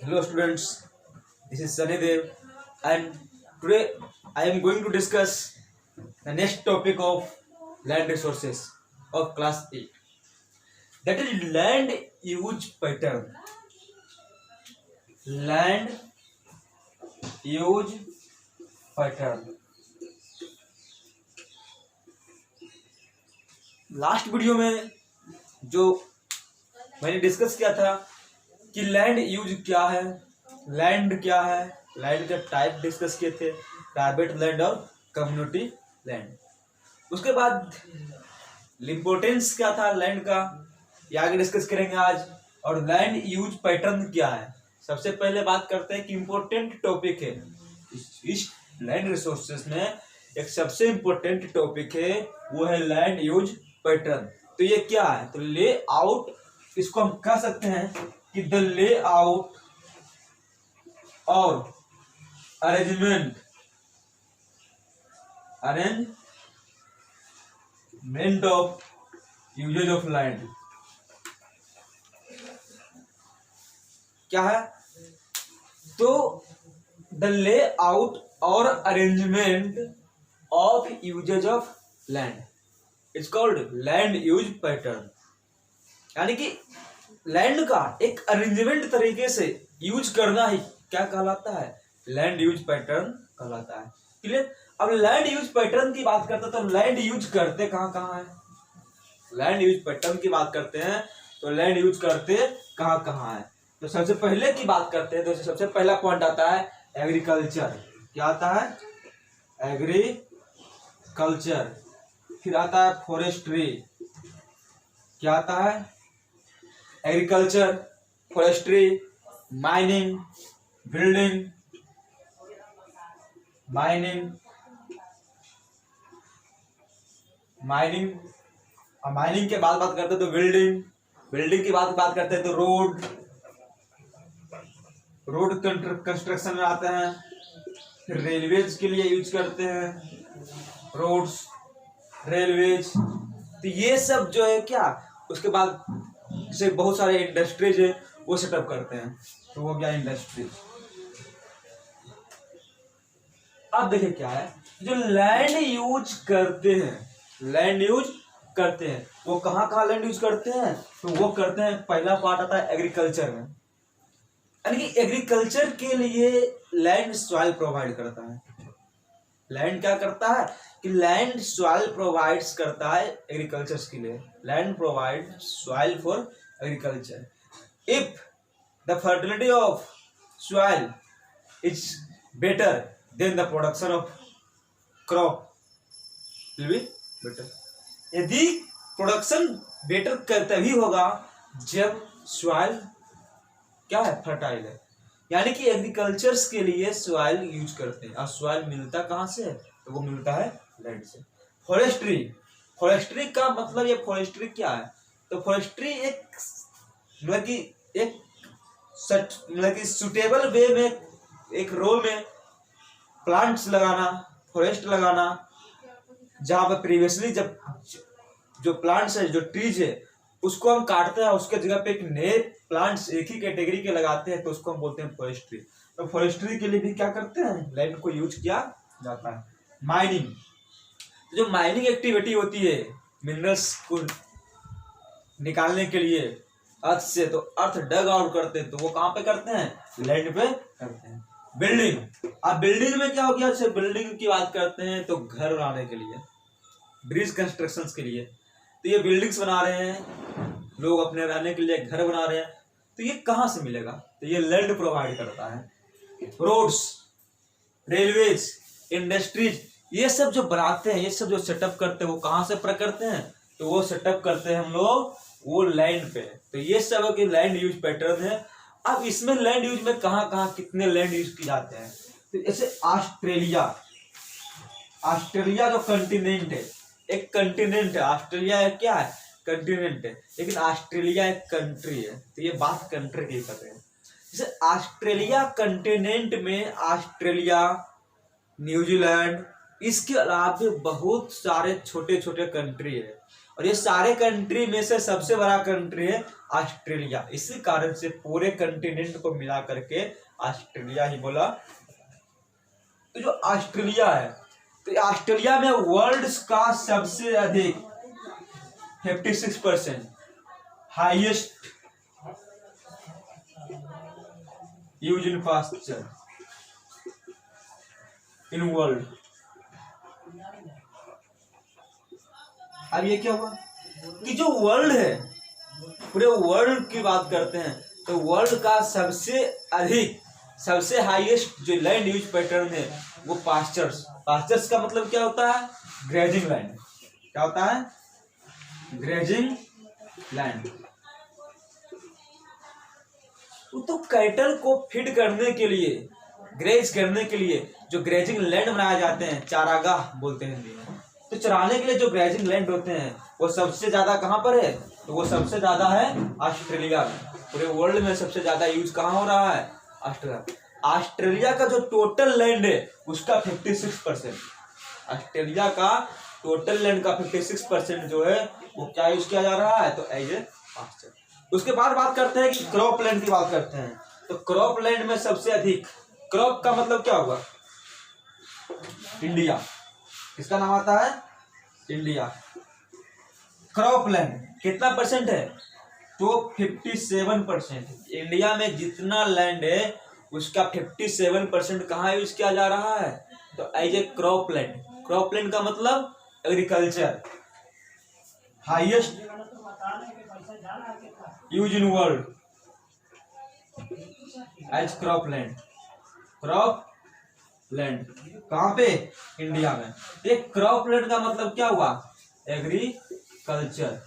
Hello students, this is Sunny Dev and today I am going to discuss the next topic of land resources of class 8, that is land use pattern. Land use pattern. Last video में जो मैंने discuss किया था कि land use क्या है, land क्या है, लैंड के टाइप डिस्कस किए थे, प्राइवेट लैंड और कम्युनिटी लैंड। उसके बाद इम्पोर्टेंस क्या था लैंड का, ये आगे डिस्कस करेंगे आज। और लैंड यूज पैटर्न क्या है, सबसे पहले बात करते हैं कि इम्पोर्टेंट टॉपिक है इस लैंड रिसोर्सेस में। एक सबसे इम्पोर्टेंट टॉपिक है वो है लैंड यूज पैटर्न। तो ये क्या है, तो ले आउट, इसको हम कह सकते हैं कि द ले आउट और arrangement of uses of land. क्या है, तो द ले आउट और arrangement of uses of land it's called land use pattern. यानी कि लैंड का एक अरेंजमेंट तरीके से यूज करना ही क्या कहलाता है, लैंड यूज पैटर्न कहलाता है। क्लियर। अब लैंड यूज पैटर्न की बात करते हैं तो लैंड यूज करते कहाँ है, लैंड यूज पैटर्न की बात करते हैं तो लैंड यूज करते कहाँ है। तो सबसे पहले की बात करते हैं तो सबसे पहला पॉइंट आता है एग्रीकल्चर। क्या आता है, एग्रीकल्चर। फिर आता है फॉरेस्ट्री। क्या आता है, agriculture, forestry, mining, building, mining के बाद बात करते हैं तो बिल्डिंग की बात करते हैं तो रोड कंस्ट्रक्शन में आते हैं। फिर रेलवेज के लिए यूज करते हैं, रोड्स, रेलवेज। तो ये सब जो है क्या, उसके बाद जैसे बहुत सारे इंडस्ट्रीज है वो सेटअप करते हैं, तो वो क्या इंडस्ट्रीज। अब देखिए क्या है, जो लैंड यूज करते हैं वो कहाँ लैंड यूज करते हैं, तो वो करते हैं, पहला पार्ट आता है एग्रीकल्चर में। यानी कि एग्रीकल्चर के लिए लैंड सॉइल प्रोवाइड करता है। लैंड क्या करता है कि लैंड सॉइल प्रोवाइड्स करता है एग्रीकल्चर के लिए। Land provide soil for agriculture. If the fertility of soil is better than the production of crop will be better. यदि प्रोडक्शन बेटर तभी होगा जब सॉइल क्या है, फर्टाइल है। यानी कि एग्रीकल्चर के लिए सॉइल यूज करते हैं। और सॉइल मिलता कहाँ से है, तो वो मिलता है लैंड से। फॉरेस्ट्री का मतलब, ये फॉरेस्ट्री क्या है, तो फॉरेस्ट्री एक मतलब कि सुटेबल वे में, एक रो में प्लांट्स लगाना, फॉरेस्ट लगाना, जहां पर प्रीवियसली जब जो प्लांट्स है, जो ट्रीज है, उसको हम काटते हैं, उसके जगह पे एक नए प्लांट्स एक ही कैटेगरी के लगाते हैं, तो उसको हम बोलते हैं फॉरेस्ट्री। तो फॉरेस्ट्री के लिए भी क्या करते हैं, लैंड को यूज किया जाता है। माइनिंग, तो जो माइनिंग एक्टिविटी होती है मिनरल्स को निकालने के लिए अर्थ से, तो अर्थ डग आउट करते हैं, तो वो कहाँ पे करते हैं, लैंड पे करते हैं। बिल्डिंग, अब बिल्डिंग में क्या हो गया, जैसे बिल्डिंग की बात करते हैं तो घर बनाने के लिए, ब्रिज कंस्ट्रक्शन के लिए, तो ये बिल्डिंग्स बना रहे हैं लोग, अपने रहने के लिए घर बना रहे हैं, तो ये कहाँ से मिलेगा, तो ये लैंड प्रोवाइड करता है। रोड्स, रेलवेज, इंडस्ट्रीज, ये सब जो बनाते हैं, ये सब जो सेटअप करते हैं, वो कहाँ से करते हैं, तो वो सेटअप करते हैं हम लोग वो लैंड पे। तो ये सब की लैंड यूज पैटर्न है। अब इसमें लैंड यूज में कहाँ कितने लैंड यूज किए जाते हैं, तो जैसे ऑस्ट्रेलिया जो कंटिनेंट है, एक कंटिनेंट है ऑस्ट्रेलिया, है क्या है, कंटिनेंट है, लेकिन ऑस्ट्रेलिया एक कंट्री है, तो ये बात कंट्री की कर रहे हैं। जैसे ऑस्ट्रेलिया कंटिनेंट में ऑस्ट्रेलिया, न्यूजीलैंड, इसके अलावा बहुत सारे छोटे छोटे कंट्री है। और ये सारे कंट्री में से सबसे बड़ा कंट्री है ऑस्ट्रेलिया। इसी कारण से पूरे कंटिनेंट को मिला करके ऑस्ट्रेलिया ही बोला। तो जो ऑस्ट्रेलिया है, तो ऑस्ट्रेलिया में वर्ल्ड का सबसे अधिक 56% highest use in pasture in world. अब ये क्या हुआ कि जो वर्ल्ड है, पूरे वर्ल्ड की बात करते हैं, तो वर्ल्ड का सबसे अधिक, सबसे हाईएस्ट जो लैंड यूज पैटर्न है वो पास्चर्स। पास्चर्स का मतलब क्या होता है? Grazing land. क्या होता है? Grazing land. तो कैटल को फीड करने के लिए, ग्रेज करने के लिए जो ग्रेजिंग लैंड बनाए जाते हैं, चारागाह बोलते हैं हिंदी में। तो चराने के लिए जो ग्रेजिंग लैंड होते हैं वो सबसे ज्यादा कहाँ पर है? तो वो सबसे ज्यादा है ऑस्ट्रेलिया में। पूरे वर्ल्ड में सबसे ज्यादा यूज कहाँ हो रहा है? ऑस्ट्रेलिया। ऑस्ट्रेलिया का जो टोटल लैंड है उसका 56%, ऑस्ट्रेलिया का टोटल लैंड का 56% जो है वो क्या यूज किया जा रहा है? तो एज ए पास्चर। उसके बाद बात करते हैं कि क्रॉप लैंड की बात करते हैं। तो क्रॉप लैंड में सबसे अधिक, क्रॉप का मतलब क्या हुआ? इंडिया। किसका नाम आता है? इंडिया। क्रॉप लैंड कितना परसेंट है? तो 57%। इंडिया में जितना लैंड है उसका 57% कहाँ यूज किया जा रहा है? तो as a crop land. Crop land का मतलब agriculture. Highest use in world as crop land. Crop land कहाँ पे? इंडिया में। एक क्रॉप लैंड का मतलब क्या हुआ? एग्रीकल्चर।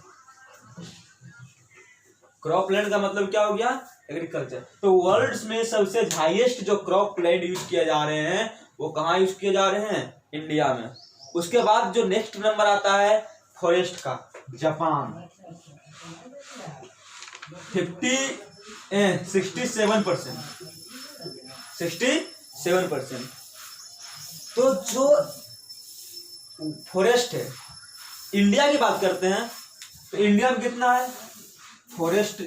क्रॉप लैंड का मतलब क्या हो गया? एग्रीकल्चर। तो वर्ल्ड में सबसे हाईएस्ट जो क्रॉप लैंड यूज किए जा रहे हैं वो कहाँ यूज किए जा रहे हैं? इंडिया में। उसके बाद जो नेक्स्ट नंबर आता है फॉरेस्ट का, जापान। 67%। तो जो फॉरेस्ट है, इंडिया की बात करते हैं तो इंडिया में कितना है? Forest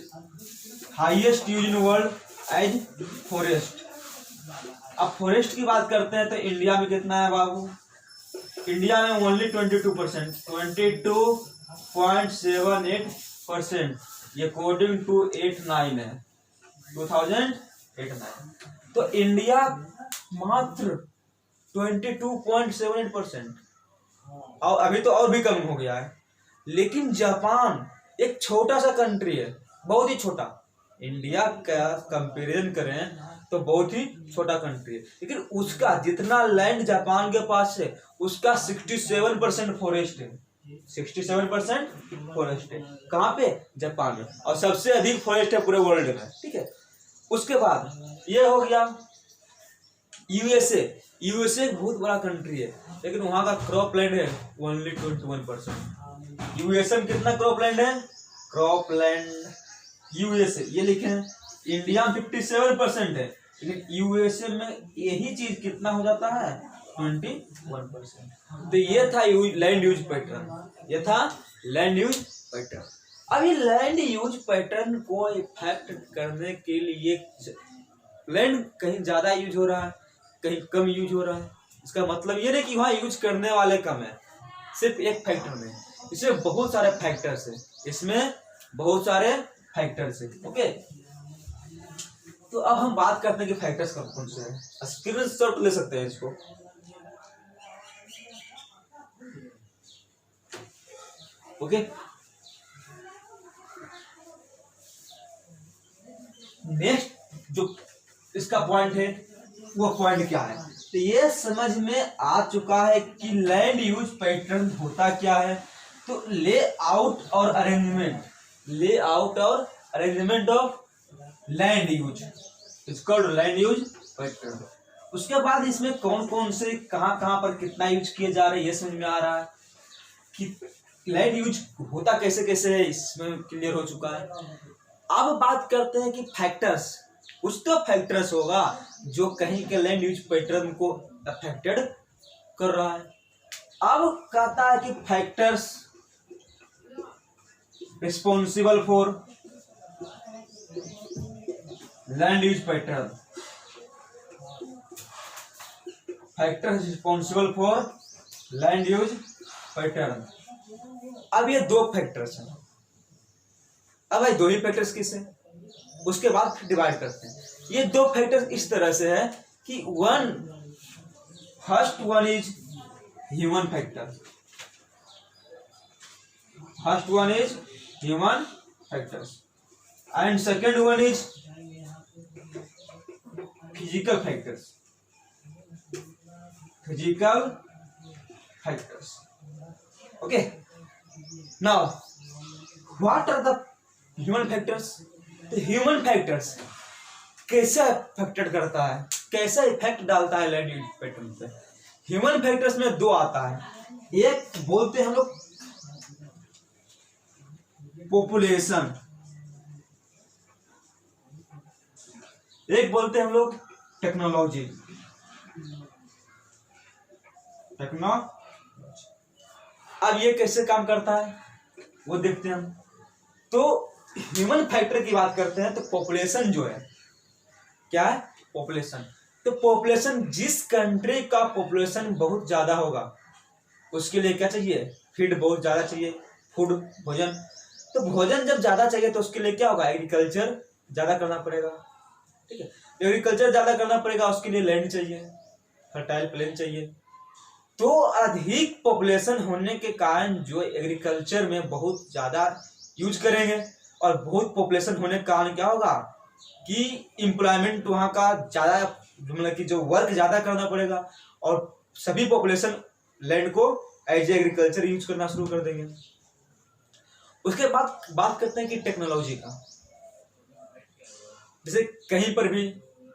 highest use in world as forest. अब फॉरेस्ट की बात करते हैं तो इंडिया में कितना है बाबू? इंडिया में ओनली 22%, 22.78%। ये अकॉर्डिंग टू 89 है, 2008-9। तो इंडिया मात्र 22.78%, और अभी तो और भी कम हो गया है। लेकिन जापान एक छोटा सा कंट्री है, बहुत ही छोटा। इंडिया का कंपैरिजन करें तो बहुत ही छोटा कंट्री है, लेकिन उसका जितना लैंड जापान के पास है उसका 67% फॉरेस्ट है। 67% फॉरेस्ट है। कहाँ पे? जापान में। और सबसे अधिक फॉरेस्ट है पूरे वर्ल्ड में। ठीक है। उसके बाद ये हो गया यूएसए। यूएसए एक बहुत बड़ा कंट्री है, लेकिन वहां का क्रॉप लैंड है ओनली 21%। यूएसए में कितना क्रॉप लैंड है? क्रॉप लैंड यूएसए ये लिखे हैं। इंडिया में 57% है, लेकिन यूएसए में यही चीज कितना हो जाता है? 21%। तो ये था लैंड यूज पैटर्न। ये था लैंड यूज पैटर्न। अभी लैंड यूज पैटर्न को इफेक्ट करने के लिए लैंड कहीं ज्यादा यूज हो रहा है, कहीं कम यूज हो रहा है। इसका मतलब ये नहीं कि वहाँ यूज करने वाले कम है, सिर्फ एक फैक्टर में। इसमें बहुत सारे फैक्टर्स है, इसमें बहुत सारे फैक्टर्स है। ओके, तो अब हम बात करते हैं कि फैक्टर्स कौन कौन से हैं। स्क्रीनशॉट ले सकते हैं इसको। ओके, नेक्स्ट जो इसका पॉइंट है वो पॉइंट क्या है? तो ये समझ में आ चुका है कि लैंड यूज पैटर्न होता क्या है। तो लेआउट और अरेंजमेंट, लेआउट और अरेंजमेंट ऑफ लैंड यूज, इसका लैंड यूज पैटर्न। उसके बाद इसमें कौन कौन से कहां पर कितना यूज किए जा रहे हैं ये समझ में आ रहा है कि लैंड यूज होता कैसे कैसे है, इसमें क्लियर हो चुका है। अब बात करते हैं कि फैक्टर्स, कुछ तो फैक्टर्स होगा जो कहीं के लैंड यूज पैटर्न को अफेक्टेड कर रहा है। अब कहता है कि factors responsible for land use pattern, factor responsible for land use pattern. अब ये दो फैक्टर्स हैं। अब भाई दो ही फैक्टर्स किस हैं, उसके बाद फिर डिवाइड करते हैं। ये दो फैक्टर्स इस तरह से है कि first one is human factor, first one is human factors and second one is physical factors, physical factors. Okay, now what are the human factors? तो ह्यूमन फैक्टर्स कैसे अफेक्टेड करता है, कैसा इफेक्ट डालता है लैंड यूज पैटर्न पे? Human factors में दो आता है। एक बोलते हैं हम लोग पॉपुलेशन, एक बोलते हैं हम लोग टेक्नोलॉजी। अब ये कैसे काम करता है वो देखते हैं हम। तो ह्यूमन फैक्टर की बात करते हैं तो पॉपुलेशन जो है, क्या है? पॉपुलेशन। तो पॉपुलेशन, जिस कंट्री का पॉपुलेशन बहुत ज्यादा होगा उसके लिए क्या चाहिए? फीड बहुत ज्यादा चाहिए, फूड, भोजन। तो भोजन जब ज्यादा चाहिए तो उसके लिए क्या होगा? एग्रीकल्चर ज्यादा करना पड़ेगा। ठीक है, एग्रीकल्चर ज्यादा करना पड़ेगा, उसके लिए लैंड चाहिए, फर्टाइल प्लेन चाहिए। तो अधिक पॉपुलेशन होने के कारण जो एग्रीकल्चर में बहुत ज्यादा यूज करेंगे, और बहुत पॉपुलेशन होने के कारण क्या होगा कि एम्प्लॉयमेंट वहाँ का ज्यादा, मतलब कि जो वर्क ज्यादा करना पड़ेगा, और सभी पॉपुलेशन लैंड को एज एग्रीकल्चर यूज करना शुरू कर देंगे। उसके बाद बात करते हैं कि टेक्नोलॉजी का। जैसे कहीं पर भी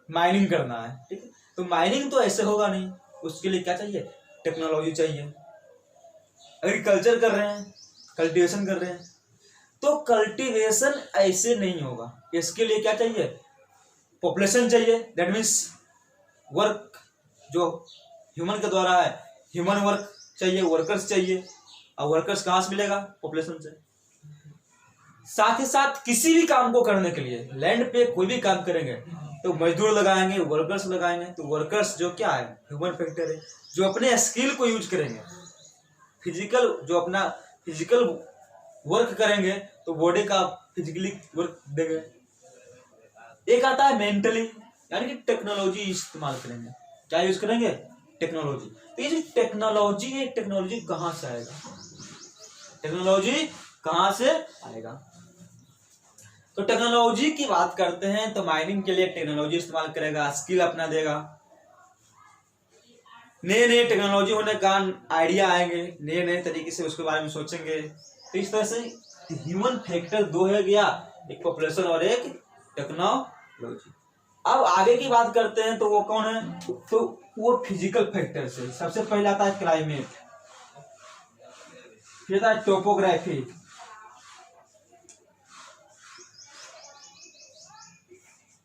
माइनिंग करना है, ठीक है, तो माइनिंग तो ऐसे होगा नहीं, उसके लिए क्या चाहिए? टेक्नोलॉजी चाहिए। एग्रीकल्चर कर रहे हैं, कल्टीवेशन कर रहे हैं, तो कल्टीवेशन ऐसे नहीं होगा, इसके लिए क्या चाहिए? पॉपुलेशन चाहिए। दैट मीन्स वर्क जो ह्यूमन के द्वारा है, ह्यूमन वर्क चाहिए, वर्कर्स चाहिए। और वर्कर्स कहाँ से मिलेगा? पॉपुलेशन से। साथ ही साथ किसी भी काम को करने के लिए लैंड पे कोई भी काम करेंगे तो मजदूर लगाएंगे, वर्कर्स लगाएंगे। तो वर्कर्स जो क्या है? ह्यूमन फैक्टर है, जो अपने स्किल को यूज करेंगे। फिजिकल, जो अपना फिजिकल वर्क करेंगे तो बॉडी का फिजिकली वर्क देंगे। एक आता है मेंटली, यानी कि टेक्नोलॉजी इस्तेमाल करेंगे। क्या यूज करेंगे? टेक्नोलॉजी। तो ये जो टेक्नोलॉजी है, टेक्नोलॉजी कहाँ से आएगा? टेक्नोलॉजी कहाँ से आएगा? तो टेक्नोलॉजी की बात करते हैं तो माइनिंग के लिए टेक्नोलॉजी इस्तेमाल करेगा, स्किल अपना देगा। नए नए टेक्नोलॉजी होने का आइडिया आएंगे, नए नए तरीके से उसके बारे में सोचेंगे। तो इस तरह से ह्यूमन फैक्टर दो है गया, एक पॉपुलेशन और एक टेक्नोलॉजी। अब आगे की बात करते हैं तो वो कौन है? तो वो फिजिकल फैक्टर से सबसे पहले आता है क्लाइमेट, फिर आता है टोपोग्राफी,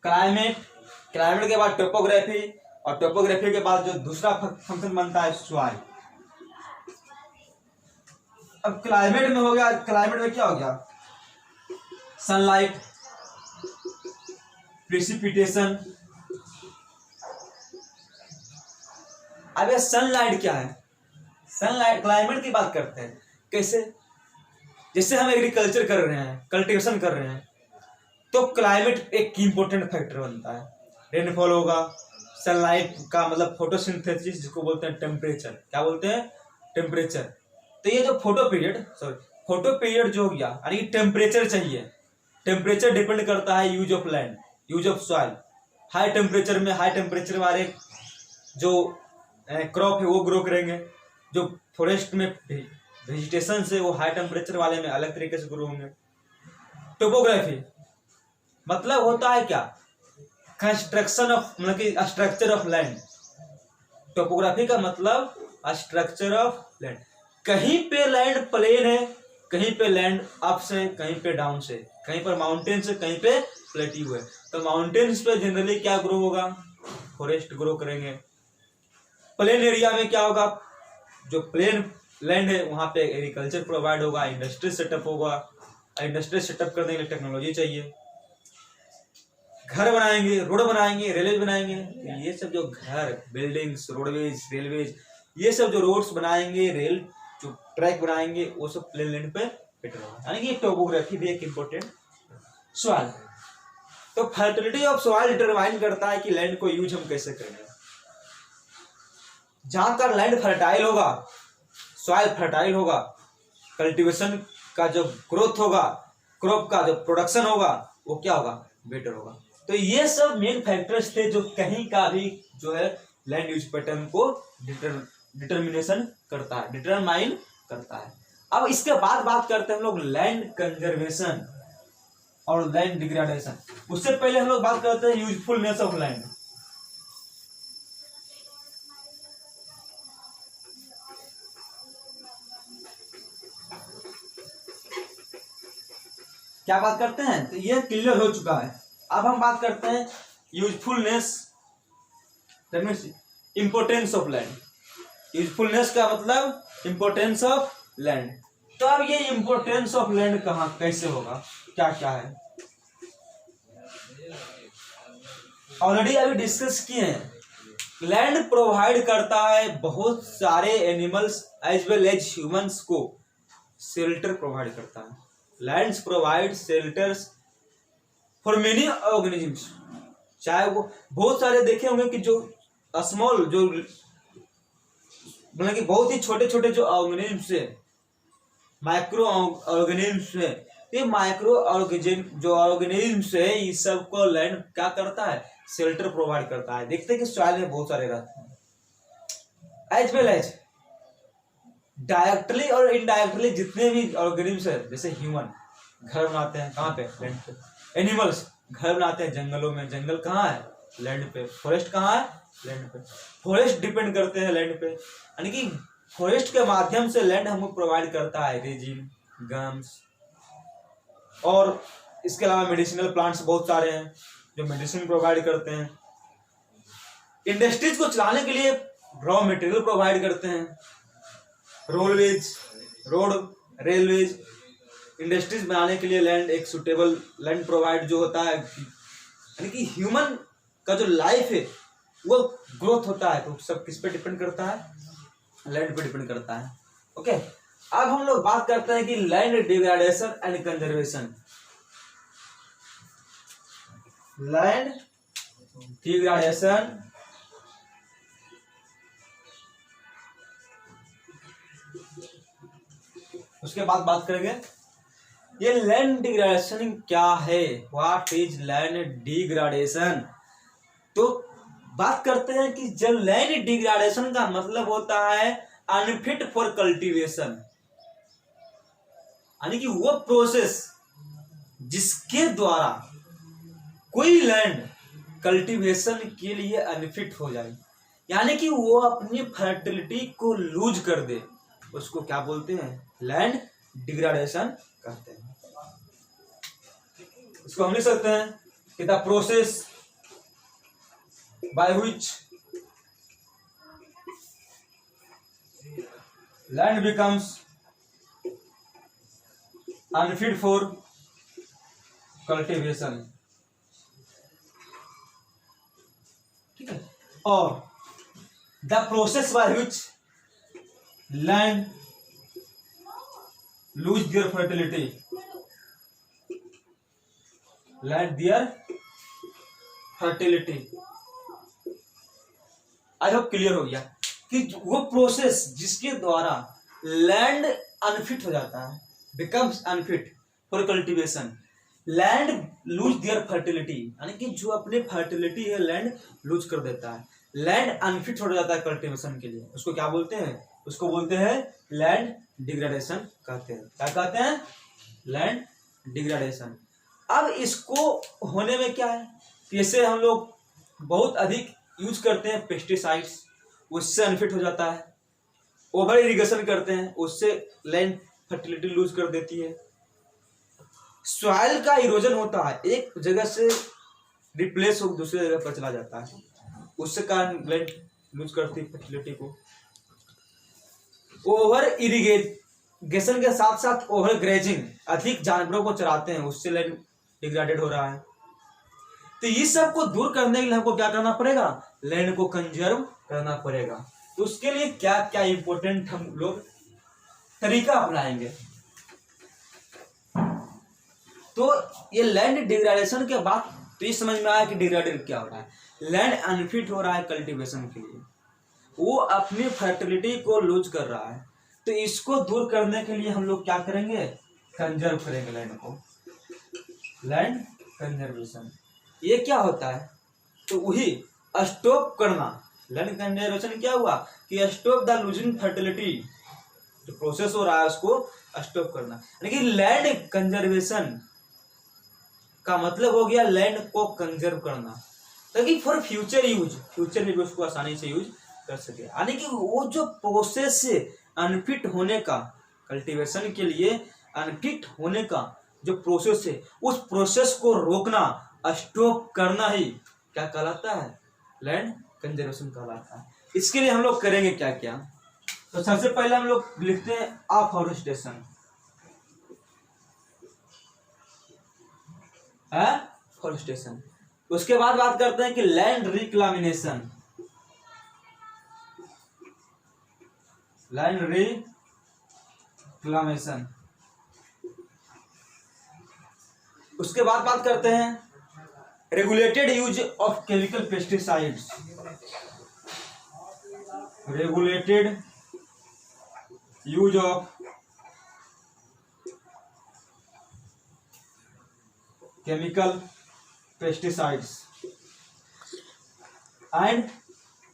क्लाइमेट के बाद टोपोग्राफी, और टोपोग्राफी के बाद जो दूसरा फंक्शन बनता है सॉइल। अब क्लाइमेट में हो गया, क्लाइमेट में क्या हो गया? Sunlight, precipitation. अब ये सनलाइट क्या है? सनलाइट, क्लाइमेट की बात करते हैं कैसे? जैसे हम एग्रीकल्चर कर रहे हैं, कल्टीवेशन कर रहे हैं, तो क्लाइमेट एक इंपॉर्टेंट फैक्टर बनता है। रेनफॉल होगा, सनलाइट का मतलब फोटोसिंथेसिस, जिसको बोलते हैं टेम्परेचर। क्या बोलते हैं? टेम्परेचर। तो ये जो फोटो पीरियड जो हो गया, यानी कि टेम्परेचर चाहिए। टेम्परेचर डिपेंड करता है use of land, use of soil. High temperature वाले जो क्रॉप है वो ग्रो करेंगे। जो फॉरेस्ट में वेजिटेशन है वो हाई टेम्परेचर वाले में अलग तरीके से ग्रो होंगे। टोपोग्राफी मतलब होता है क्या? कंस्ट्रक्शन ऑफ, मतलब कि स्ट्रक्चर ऑफ लैंड। टोपोग्राफी का मतलब स्ट्रक्चर ऑफ लैंड। कहीं पे लैंड प्लेन है, कहीं पे लैंड अप से, कहीं पे डाउन से, कहीं पर माउंटेन से, कहीं पे प्लेट्यू है। तो माउंटेन्स पे जनरली क्या ग्रो होगा? फॉरेस्ट ग्रो करेंगे। प्लेन एरिया में क्या होगा? जो प्लेन लैंड है वहां पे एग्रीकल्चर प्रोवाइड होगा, इंडस्ट्री सेटअप होगा। इंडस्ट्री सेटअप करने के लिए टेक्नोलॉजी चाहिए, घर बनाएंगे, रोड बनाएंगे, रेलवे बनाएंगे, तो ये सब जो घर, बिल्डिंग्स, रोडवेज, रेलवेज, ये सब जो रोड्स बनाएंगे, रेल जो ट्रैक बनाएंगे, वो सब प्लेन लैंड पे बेटर होगा। यानी कि टोपोग्राफी भी एक इम्पोर्टेंट सवाल। तो फर्टिलिटी ऑफ सॉइल डिटरमाइन करता है कि लैंड को यूज हम कैसे करेंगे। जहां तक लैंड फर्टाइल होगा, सॉइल फर्टाइल होगा, कल्टीवेशन का जो ग्रोथ होगा, क्रॉप का जो प्रोडक्शन होगा, वो क्या होगा, बेटर होगा। तो ये सब मेन फैक्टर्स थे जो कहीं का भी जो है लैंड यूज पैटर्न को डिटरमिनेशन करता है, डिटरमाइन करता है। अब इसके बाद बात करते हैं हम लोग लैंड कंजर्वेशन और लैंड डिग्रेडेशन। उससे पहले हम लोग बात करते हैं यूजफुलनेस ऑफ लैंड। क्या बात करते हैं, तो ये क्लियर हो चुका है। अब हम बात करते हैं usefulness, importance of land. Usefulness का मतलब इंपोर्टेंस ऑफ लैंड। तो अब ये इंपोर्टेंस ऑफ लैंड कहाँ कैसे होगा, क्या क्या है, ऑलरेडी अभी डिस्कस किए हैं। लैंड प्रोवाइड करता है बहुत सारे animals as well as humans को शेल्टर प्रोवाइड करता है। Lands provide shelters for many organisms. चाहे वो बहुत सारे देखे होंगे कि जो स्मॉल, जो मतलब कि बहुत ही छोटे छोटे जो ऑर्गेनिजम्स है, माइक्रो ऑर्गेनिजम्स है, ये माइक्रो ऑर्गेनिजम्स है, इस सब को लैंड क्या करता है, शेल्टर प्रोवाइड करता है। देखते हैं कि सॉइल में बहुत सारे रहते हैं। एज वेल एज डायरेक्टली और इनडायरेक्टली जितने भी ऑर्गेनिजम्स है, जैसे ह्यूमन घर बनाते हैं कहाँ पे, लैंड पे। एनिमल्स घर बनाते हैं जंगलों में, जंगल कहाँ है, लैंड पे। फॉरेस्ट कहाँ है, लैंड पे। फॉरेस्ट डिपेंड करते हैं लैंड पे, यानी कि फॉरेस्ट के माध्यम से लैंड हमको प्रोवाइड करता है रेजिन, गम्स, और इसके अलावा मेडिसिनल प्लांट्स बहुत सारे हैं जो मेडिसिन प्रोवाइड करते हैं। इंडस्ट्रीज को चलाने के लिए रॉ मटेरियल प्रोवाइड करते हैं। रोड रेलवेज, इंडस्ट्रीज बनाने के लिए लैंड, एक सुटेबल लैंड प्रोवाइड जो होता है, यानी कि ह्यूमन का जो लाइफ है वो ग्रोथ होता है। तो सब किस पे डिपेंड करता है, लैंड पे डिपेंड करता है। ओके, अब हम लोग बात करते हैं कि land degradation and conservation. Land degradation उसके बाद बात करेंगे ये लैंड डिग्रेडेशन क्या है, व्हाट इज लैंड डिग्रेडेशन। तो बात करते हैं कि जब लैंड डिग्रेडेशन का मतलब होता है अनफिट फॉर कल्टीवेशन, यानी कि वो प्रोसेस जिसके द्वारा कोई लैंड कल्टीवेशन के लिए अनफिट हो जाए, यानी कि वो अपनी फर्टिलिटी को लूज कर दे, उसको क्या बोलते हैं, लैंड डिग्रेडेशन कहते हैं। इसको हम लिख सकते हैं कि the process by which land becomes unfit for cultivation. ठीक है, और the process by which land lose their fertility, let their fertility। I hope clear हो गया कि वो प्रोसेस जिसके द्वारा लैंड अनफिट हो जाता है, becomes unfit for cultivation, land lose their fertility, यानी कि जो अपने फर्टिलिटी है लैंड लूज कर देता है, लैंड अनफिट हो जाता है कल्टीवेशन के लिए, उसको क्या बोलते हैं, उसको बोलते हैं लैंड डिग्रेडेशन कहते हैं। क्या कहते हैं, लैंड डिग्रेडेशन। अब इसको होने में क्या है, जैसे हम लोग बहुत अधिक यूज करते हैं पेस्टिसाइड्स, उससे अनफिट हो जाता है। ओवर इरिगेशन करते हैं, उससे लैंड फर्टिलिटी लूज कर देती है। सॉइल का इरोजन होता है, एक जगह से रिप्लेस हो दूसरी जगह पर चला जाता है, उससे कारण लैंड लूज करती है फर्टिलिटी को। ओवर ग्रेजेशन के साथ साथ ओवर ग्रेजिंग, अधिक जानवरों को चराते हैं, उससे लैंड डिग्रेडेड हो रहा है। तो इस सब को दूर करने के लिए हमको क्या करना पड़ेगा, लैंड को कंजर्व करना पड़ेगा। तो उसके लिए क्या क्या इंपॉर्टेंट हम लोग तरीका अपनाएंगे। तो ये लैंड डिग्रेडेशन के बाद तो ये समझ में आया कि डिग्रेडेड क्या हो रहा है, लैंड अनफिट हो रहा है कल्टीवेशन के लिए, वो अपनी फर्टिलिटी को लूज कर रहा है। तो इसको दूर करने के लिए हम लोग क्या करेंगे, कंजर्व करेंगे लैंड को, लैंड कंजर्वेशन। ये क्या होता है, तो वही स्टॉप करना। लैंड कंजर्वेशन क्या हुआ कि स्टॉप द लूजिंग फर्टिलिटी, जो प्रोसेस हो रहा है उसको स्टॉप करना। यानी कि लैंड कंजर्वेशन का मतलब हो गया लैंड को कंजर्व करना, ताकि फॉर फ्यूचर यूज, फ्यूचर में भी उसको आसानी से यूज कर सके। यानी कि वो जो प्रोसेस से अनफिट होने का, कल्टीवेशन के लिए अनफिट होने का जो प्रोसेस है, उस प्रोसेस को रोकना, स्टॉप करना ही क्या कहलाता है, लैंड कंजर्वेशन कहलाता है। इसके लिए हम लोग करेंगे क्या क्या। तो सबसे पहले हम लोग लिखते हैं अफॉरेस्टेशन, फॉरेस्टेशन। उसके बाद बात करते हैं कि लैंड रिक्लामिनेशन, लैंड रिक्लामेशन। उसके बाद बात करते हैं regulated use of chemical pesticides, regulated use of chemical pesticides and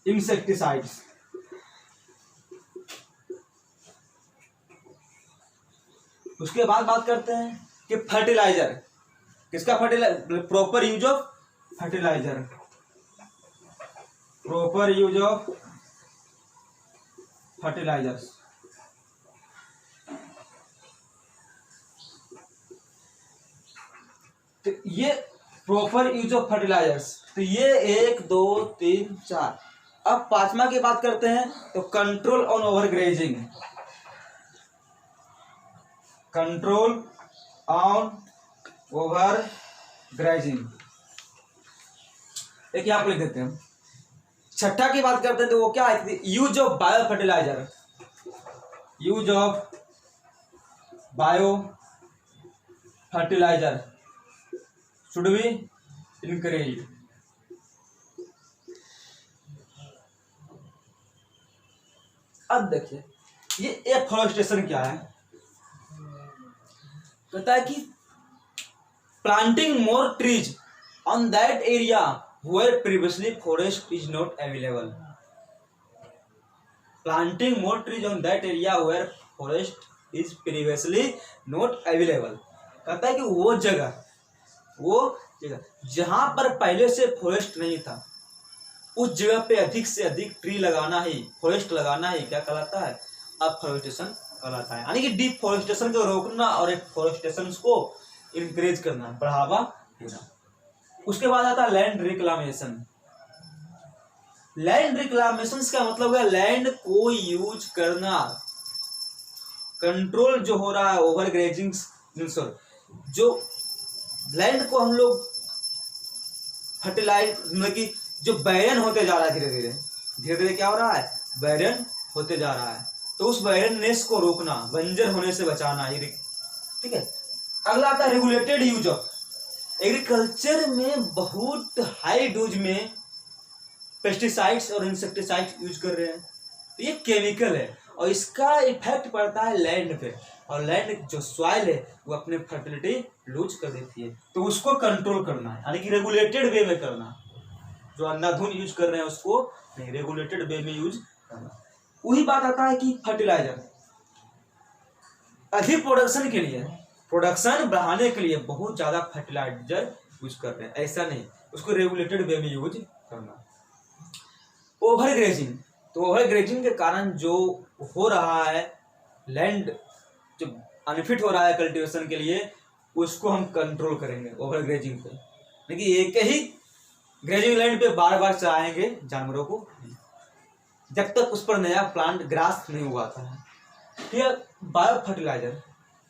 insecticides. उसके बाद बात करते हैं कि फर्टिलाइजर, किसका fertilizer, proper use of fertilizer, proper use of fertilizers. तो ये प्रॉपर यूज ऑफ फर्टिलाइजर्स, तो ये 1 2 3 4। अब पांचवा की बात करते हैं तो control on over grazing, control on over grazing, एक यहां पर लिख देते हैं। छठा की बात करते हैं तो वो क्या है, use of bio fertilizer, use of bio fertilizer should be encourage. अब देखिए ये एफॉरेस्टेशन क्या है, कहता है कि planting more trees on that area where previously forest is not available, planting more trees on that area where forest is previously not available. कहता है कि वो जगह जहां पर पहले से फॉरेस्ट नहीं था, उस जगह पे अधिक से अधिक ट्री लगाना ही, फॉरेस्ट लगाना ही क्या कहलाता है, अफॉरेस्टेशन कहलाता है। यानी कि डिफॉरेस्टेशन को रोकना और एफॉरेस्टेशन को इंकरेज करना, बढ़ावा देना। उसके बाद आता है लैंड रिक्लामेशन। लैंड रिक्लामेशन का मतलब है लैंड को यूज करना, कंट्रोल जो हो रहा है ओवर ग्रेजिंग, जो लैंड को हम लोग फर्टिलाइज, मतलब कि जो बैरन होते जा रहा है, धीरे धीरे क्या हो रहा है, बैरन होते जा रहा है, तो उस बैरननेस को रोकना, बंजर होने से बचाना, ठीक है। अगला आता है रेगुलेटेड यूज ऑफ, एग्रीकल्चर में बहुत हाई डोज में पेस्टिसाइड्स और इंसेक्टिसाइड्स यूज कर रहे हैं, तो ये केमिकल है और इसका इफेक्ट पड़ता है लैंड पे, और लैंड जो सॉइल है वो अपनी फर्टिलिटी लूज कर देती है, तो उसको कंट्रोल करना है, यानी कि रेगुलेटेड वे में करना। जो अंधाधुन यूज कर रहे हैं उसको नहीं, रेगुलेटेड वे में यूज करना। वही बात आता है कि फर्टिलाइजर अधिक प्रोडक्शन के लिए, प्रोडक्शन बढ़ाने के लिए बहुत ज्यादा फर्टिलाइजर यूज कर रहे हैं, ऐसा नहीं, उसको रेगुलेटेड वे में यूज करना। ओवर ग्रेजिंग, तो ओवर ग्रेजिंग के कारण जो हो रहा है, लैंड जो अनफिट हो रहा है कल्टीवेशन के लिए, उसको हम कंट्रोल करेंगे ओवर ग्रेजिंग पे। लेकिन एक ही ग्रेजिंग लैंड पे बार बार चराएंगे जानवरों को, जब तक उस पर नया प्लांट ग्रास नहीं उगाता है। ठीक है। बायो फर्टिलाइजर,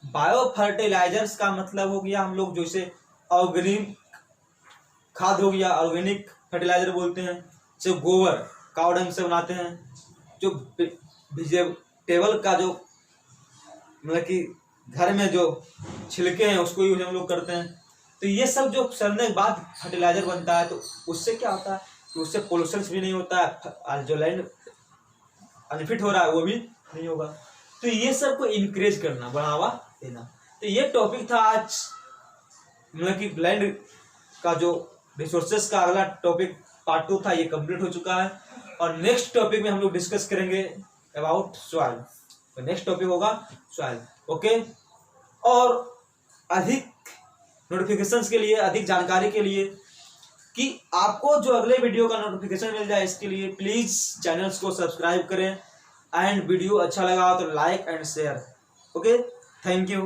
बायो फर्टिलाइजर्स का मतलब हो गया हम लोग जैसे ऑर्गेनिक खाद हो गया, ऑर्गेनिक फर्टिलाइजर बोलते हैं, जो गोबर काव डंग से बनाते हैं, जो वेजिटेबल का जो मतलब कि घर में जो छिलके हैं उसको यूज हम लोग करते हैं। तो ये सब जो सड़ने के बाद फर्टिलाइजर बनता है, तो उससे क्या होता है कि उससे पोल्यूशन भी नहीं होता है, जो लैंड अनफिट हो रहा है वो भी नहीं होगा। तो ये सब को इंकरेज करना, बढ़ावा देना। तो ये टॉपिक था आज, मतलब कि लैंड का जो रिसोर्सेस का अगला टॉपिक पार्ट 2 था, ये कंप्लीट हो चुका है। और नेक्स्ट टॉपिक में हम लोग डिस्कस करेंगे अबाउट सॉइल। तो नेक्स्ट टॉपिक होगा सॉइल, ओके। और अधिक नोटिफिकेशंस के लिए, अधिक जानकारी के लिए कि आपको जो अगले वीडियो का नोटिफिकेशन मिल जाए, इसके लिए प्लीज चैनल्स को सब्सक्राइब करें एंड वीडियो अच्छा लगा तो like and share, okay. Thank you.